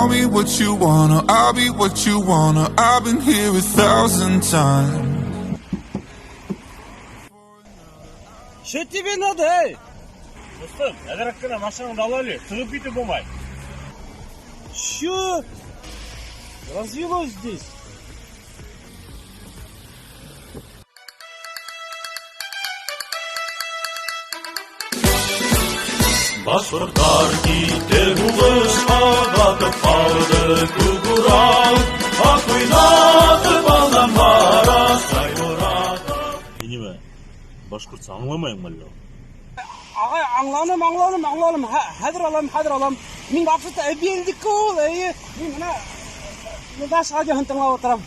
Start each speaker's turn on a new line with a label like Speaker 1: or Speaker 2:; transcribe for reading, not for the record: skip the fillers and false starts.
Speaker 1: Tell me what you wanna, I'll be what you wanna. I've been here 1,000 times.
Speaker 2: Что тебе надо, эй?
Speaker 3: Достым, әдірәккіна машинаңды алали, тығып бейті болмай.
Speaker 2: Что? Развелось здесь?
Speaker 3: Башқұрттар кейте бұлышқа батып қалды күгірал, ақ ойнатып алдан бара сайғыратып. Енеме, башқұртса аңламайың мәлі?
Speaker 2: Ағай, аңланым. Хәдір алам. Мен бақсыты әбелдік ол, әйе. Мен мына шағады хынтыңлап отырам.